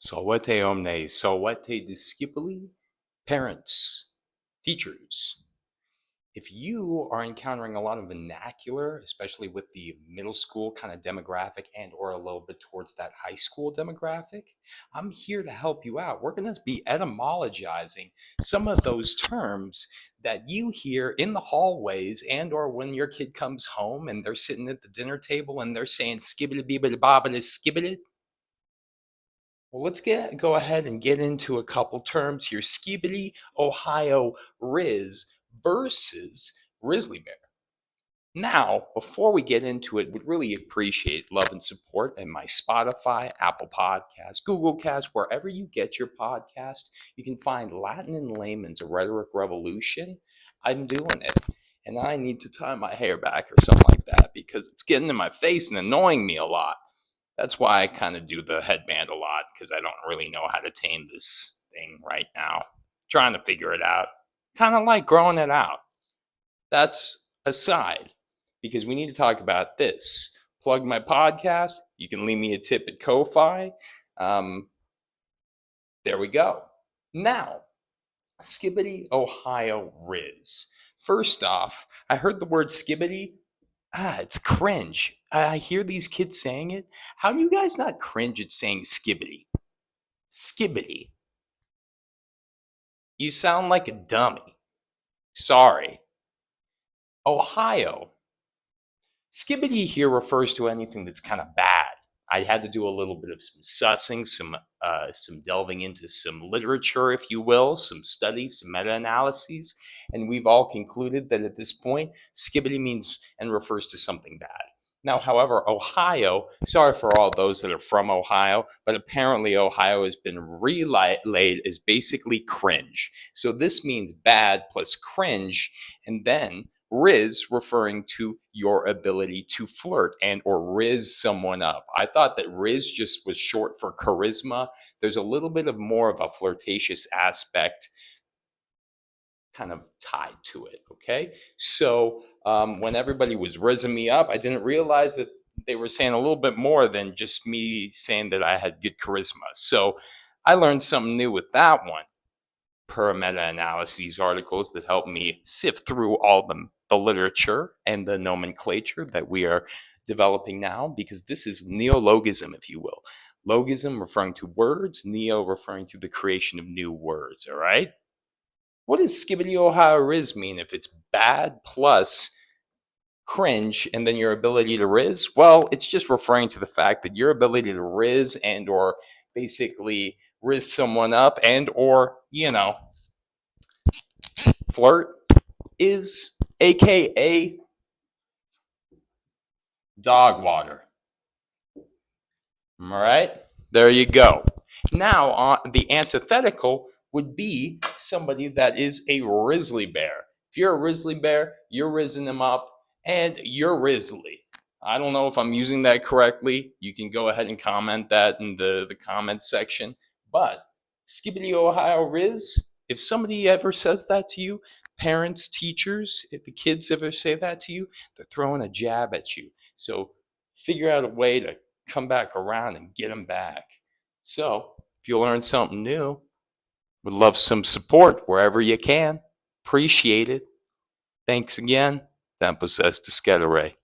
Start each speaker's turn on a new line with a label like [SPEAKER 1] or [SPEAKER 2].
[SPEAKER 1] Salvete omne, salvete discipuli, parents, teachers. If you are encountering a lot of vernacular, especially with the middle school kind of demographic and or a little bit towards that high school demographic, I'm here to help you out. We're going to be etymologizing some of those terms that you hear in the hallways and or when your kid comes home and they're sitting at the dinner table and they're saying skibidi bibidi bobbidi skibidi. Well, let's go ahead and get into a couple terms here. Skibidi, Ohio, Rizz versus Grizzly Bear. Now, before we get into it, would really appreciate love and support in my Spotify, Apple Podcasts, Google Cast, wherever you get your podcast. You can find Latin and Layman's A Rhetoric Revolution. I'm doing it, and I need to tie my hair back or something like that because it's getting in my face and annoying me a lot. That's why I kind of do the headband a lot because I don't really know how to tame this thing right now. Trying to figure it out. Kind of like growing it out. That's aside because we need to talk about this. Plug my podcast. You can leave me a tip at Ko-Fi. There we go. Now, Skibidi, Ohio, Rizz. First off, I heard the word skibidi. It's cringe. I hear these kids saying it. How do you guys not cringe at saying skibidi? Skibidi. You sound like a dummy. Sorry. Ohio. Skibidi here refers to anything that's kind of bad. I had to do a little bit of some sussing, some delving into some literature, if you will, some studies, some meta-analyses, and we've all concluded that at this point, skibidi means and refers to something bad. Now, however, Ohio, sorry for all those that are from Ohio, but apparently Ohio has been relayed as basically cringe. So this means bad plus cringe, and then Rizz referring to your ability to flirt and or rizz someone up. I thought that Rizz just was short for charisma. There's a little bit of more of a flirtatious aspect kind of tied to it, okay? So when everybody was rizzing me up, I didn't realize that they were saying a little bit more than just me saying that I had good charisma. So I learned something new with that one. Per meta-analyses articles that help me sift through all the literature and the nomenclature that we are developing now, because this is neologism, if you will. Logism referring to words, neo referring to the creation of new words, all right? What does Skibidi Ohio Rizz mean if it's bad plus cringe and then your ability to rizz? Well, it's just referring to the fact that your ability to rizz and or basically rizz someone up and or, flirt is aka dog water. All right, there you go. Now, the antithetical would be somebody that is a grizzly bear. If you're a grizzly bear, you're rizzing them up and you're rizzly. I don't know if I'm using that correctly. You can go ahead and comment that in the comment section. But Skibidi Ohio Rizz, if somebody ever says that to you, parents, teachers, if the kids ever say that to you, they're throwing a jab at you. So figure out a way to come back around and get them back. So if you learn something new, would love some support wherever you can. Appreciate it. Thanks again. Tempus est discedere.